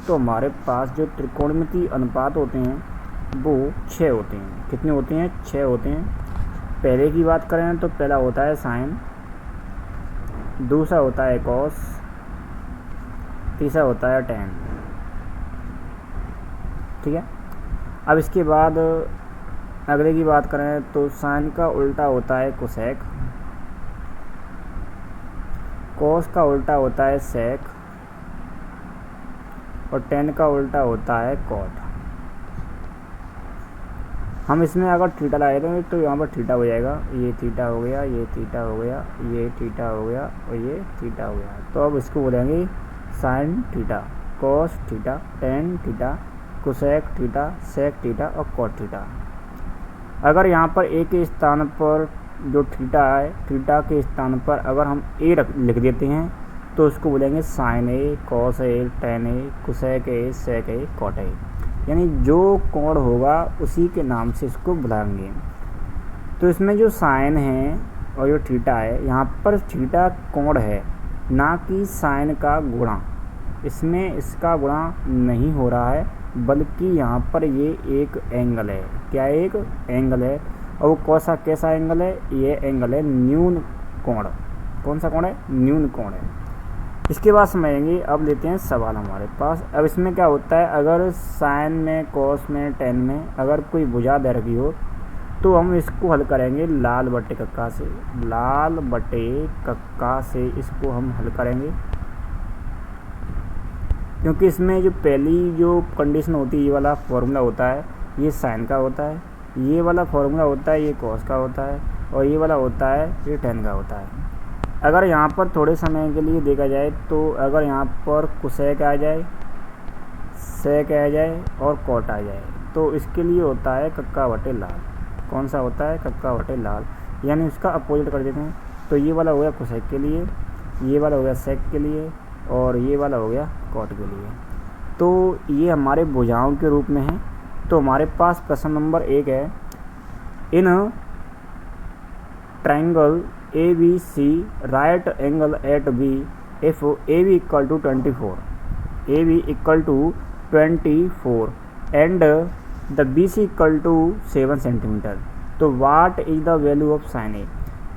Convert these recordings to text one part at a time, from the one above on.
तो हमारे पास जो त्रिकोणमितीय अनुपात होते हैं वो 6 होते हैं। कितने होते हैं? 6 होते हैं। पहले की बात करें तो पहला होता है साइन, दूसरा होता है कॉस, तीसरा होता है टेन। ठीक है। अब इसके बाद अगले की बात करें तो साइन का उल्टा होता है कोसेक, कॉस का उल्टा होता है सेक और टेन का उल्टा होता है कॉट। हम इसमें अगर थीटा लगाए तो यहाँ पर थीटा हो जाएगा, ये थीटा हो गया, ये थीटा हो गया, ये थीटा हो गया और ये थीटा हो गया। तो अब इसको बोलेंगे sine theta, cos theta, tan theta, cosec theta, sec theta और कॉट थीटा। अगर यहाँ पर ए के स्थान पर जो थीटा है, थीटा के स्थान पर अगर हम ए लिख देते हैं तो उसको बोलेंगे sine A, cos A, tan A, cosec A, sec A, cot A. यानी जो कोण होगा उसी के नाम से इसको बुलाएंगे। तो इसमें जो साइन है और जो थीटा है, यहाँ पर थीटा कोण है ना कि साइन का गुणा। इसमें इसका गुणा नहीं हो रहा है, बल्कि यहाँ पर ये एक एंगल है। क्या एक एंगल है? और वो कौन कैसा एंगल है? ये एंगल है न्यून कोण। कौन सा कोण है? न्यून कोण है। इसके बाद समझेंगे। अब लेते हैं सवाल हमारे पास। अब इसमें क्या होता है, अगर साइन में, कॉस में, टेन में अगर कोई भुजा दे रखी हो तो हम इसको हल करेंगे लाल बटे कक्का से। लाल बटे कक्का से इसको हम हल करेंगे, क्योंकि इसमें जो पहली जो कंडीशन होती है, ये वाला फॉर्मूला होता है, ये साइन का होता है, ये वाला फॉर्मूला होता है, ये कॉस का होता है और ये वाला होता है, ये टेन का होता है। अगर यहाँ पर थोड़े समय के लिए देखा जाए तो अगर यहाँ पर कोसेक आ जाए, सेक आ जाए और कॉट आ जाए तो इसके लिए होता है कक्का बटे लाल। कौन सा होता है? कक्का बटे लाल। यानी उसका अपोजिट कर देते हैं। तो ये वाला हो गया कोसेक के लिए, ये वाला हो गया सेक के लिए और ये वाला हो गया कॉट के लिए। तो ये हमारे भुजाओं के रूप में है। तो हमारे पास प्रश्न नंबर 1 है, in triangle ABC right angle at B if AB equal to 24, AB equal to 24 and the BC equal to 7 centimetre. तो what is the value of sin A?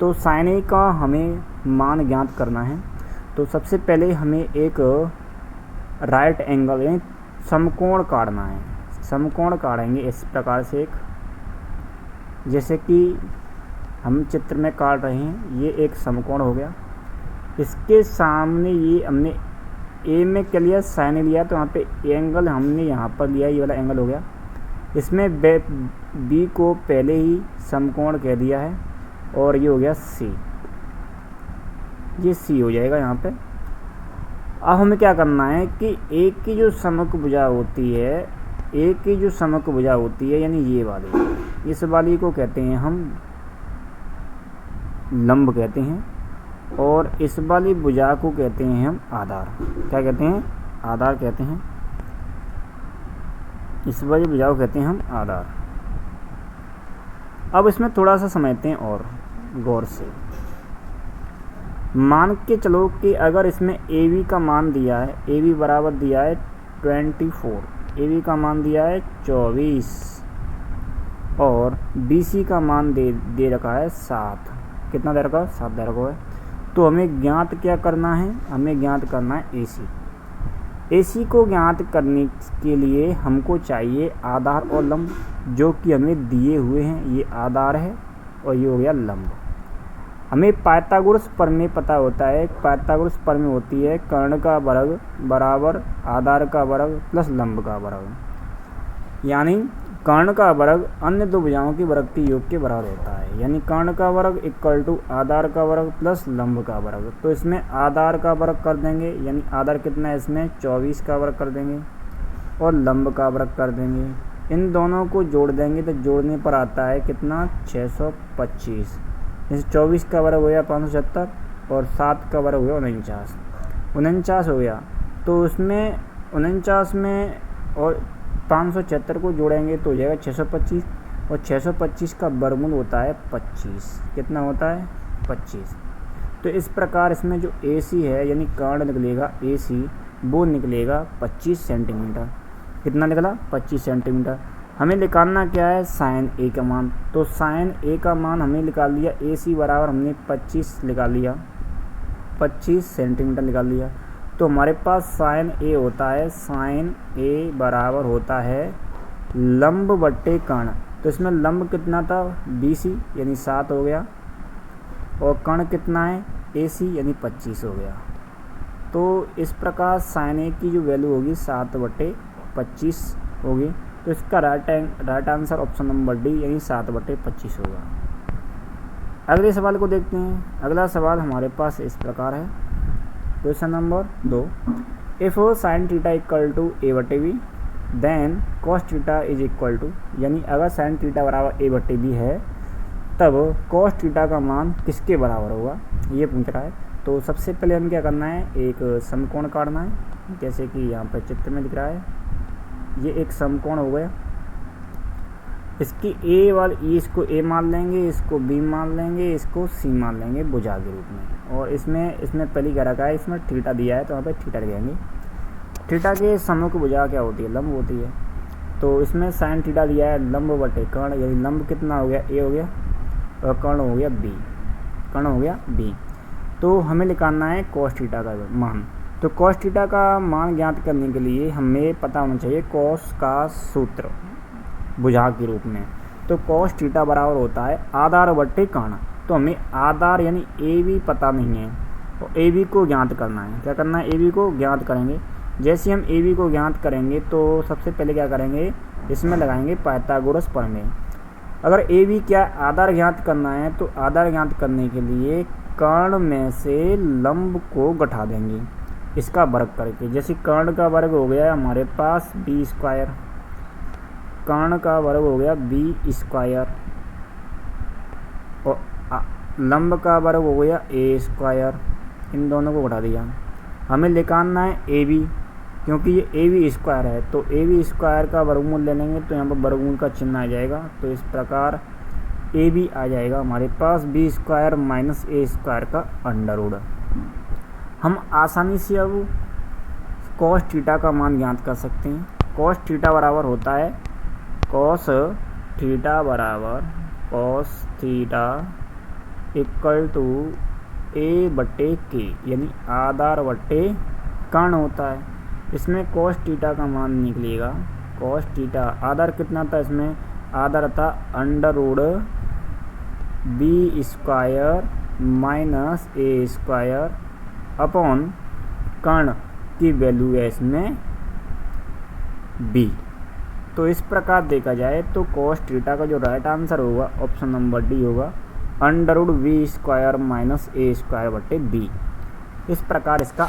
तो sin A का हमें मान ज्ञात करना है। तो सबसे पहले हमें एक राइट एंगल यानी समकोण काटना है। समकोण काटेंगे इस प्रकार से, एक जैसे कि हम चित्र में काट रहे हैं, ये एक समकोण हो गया। इसके सामने ये हमने ए में क्या लिया? साइन लिया, तो यहाँ पे एंगल हमने यहाँ पर लिया, ये वाला एंगल हो गया। इसमें बी को पहले ही समकोण कह दिया है और ये हो गया सी, ये सी हो जाएगा यहाँ पे। अब हमें क्या करना है कि एक की जो समभुजा होती है, एक की जो समभुजा होती है यानी ये वाली, इस वाली को कहते हैं हम लंब कहते हैं और इस वाली भुजा को कहते हैं हम आधार। क्या कहते हैं? आधार कहते हैं। इस वाली भुजा को कहते हैं हम आधार। अब इसमें थोड़ा सा समझते हैं और गौर से। मान के चलो कि अगर इसमें AB का मान दिया है, AB बराबर दिया है 24, AB का मान दिया है 24 और BC का मान दे रखा है 7। कितना दे रखा है? 7 दे रखा है। तो हमें ज्ञात क्या करना है? हमें ज्ञात करना है AC। AC को ज्ञात करने के लिए हमको चाहिए आधार और लंब, जो कि हमें दिए हुए हैं। ये आधार है और ये हो गया लंब। हमें पाइथागोरस प्रमेय पता होता है। पाइथागोरस प्रमेय होती है कर्ण का वर्ग बराबर आधार का वर्ग प्लस लंब का वर्ग, यानी कर्ण का वर्ग अन्य दो भुजाओं की वर्ग के योग के बराबर होता है। यानी कर्ण का वर्ग इक्वल टू आधार का वर्ग प्लस लंब का वर्ग। तो इसमें आधार का वर्ग कर देंगे, यानी आधार कितना है इसमें 24 का वर्ग कर देंगे और लंब का वर्ग कर देंगे। इन दोनों को जोड़ देंगे तो जोड़ने पर आता है कितना? 625। जैसे 24 का वर्ग हो गया 576 और 7 का वर्ग हो गया 49 हो गया। तो उसमें 49 में और 576 को जोड़ेंगे तो हो जाएगा 625 और 625 का वर्गमूल होता है 25। कितना होता है? 25। तो इस प्रकार इसमें जो AC है यानी कर्ण निकलेगा AC, वो निकलेगा 25 सेंटीमीटर। कितना निकला? 25 सेंटीमीटर। हमें निकालना क्या है? साइन ए का मान। तो साइन ए का मान हमने निकाल लिया, ए सी बराबर हमने 25 निकाल लिया, 25 सेंटीमीटर निकाल लिया। तो हमारे पास साइन ए होता है, साइन ए बराबर होता है लंब बट्टे कर्ण। तो इसमें लंब कितना था? BC यानी 7 हो गया, और कर्ण कितना है? AC यानी 25 हो गया। तो इस प्रकार साइन ए की जो वैल्यू होगी 7/25 होगी। तो इसका right answer option number D यानी 7/25 होगा। अगले सवाल को देखते हैं। अगला सवाल हमारे पास इस प्रकार है, question number 2। If sine theta equal to A/B then cos theta is equal to, यानी अगर साइन थीटा बराबर A/B है तब कॉस थीटा का मान किसके बराबर होगा, ये पूछ रहा है। तो सबसे पहले हमें क्या करना है? एक समकोण काटना है, जैसे कि यहाँ पर चित्र में दिख रहा है। ये एक समकोण हो गया। इसकी इसको A मान लेंगे, इसको B मान लेंगे, इसको C मान लेंगे भुजा के रूप में। और इसमें पहली क्या रखा है? इसमें थीटा दिया है, तो यहाँ पे थीटा लगाएंगे। थीटा के सम्मुख भुजा क्या होती है? लंब होती है। तो इसमें साइन थीटा दिया है लंब बटे कर्ण, यानी लंब कितना हो गया? A हो गया, और कर्ण हो गया B, कर्ण हो गया B। तो हमें निकालना है कॉस थीटा का मान। तो कॉस थीटा का मान ज्ञात करने के लिए हमें पता होना चाहिए कॉस का सूत्र भुजा के रूप में। तो कॉस थीटा बराबर होता है आधार बट्टे कर्ण। तो हमें आधार यानी AB पता नहीं है, तो AB को ज्ञात करना है। क्या करना है? AB को ज्ञात करेंगे। जैसे हम AB को ज्ञात करेंगे तो सबसे पहले क्या करेंगे? इसमें लगाएंगे पाइथागोरस प्रमेय। अगर AB क्या आधार ज्ञात करना है, तो आधार ज्ञात करने के लिए कर्ण में से लंब को घटा देंगे इसका वर्ग करके। जैसे कर्ण का वर्ग हो गया हमारे पास B², कर्ण का वर्ग हो गया B², और लंब का वर्ग हो गया A²। इन दोनों को घटा दिया। हमें निकालना है AB, क्योंकि ये AB² है। तो AB² का वर्गमूल ले लेंगे, तो यहाँ पर वर्गमूल का चिन्ह आ जाएगा। तो इस प्रकार AB आ जाएगा हमारे पास B² माइनस A² का अंडर रूट। हम आसानी से अब कॉस थीटा का मान ज्ञात कर सकते हैं। कॉस थीटा बराबर होता है cos theta equal to A/K, यानी आधार बट्टे कर्ण होता है। इसमें कॉस थीटा का मान निकलेगा। कॉस थीटा आधार कितना था? इसमें आधार था under root B² minus A² upon कर्ण की वैल्यू है इसमें B। तो इस प्रकार देखा जाए तो कॉस थीटा का जो राइट आंसर होगा ऑप्शन नंबर डी होगा, under root B² minus A² बटे B। इस प्रकार इसका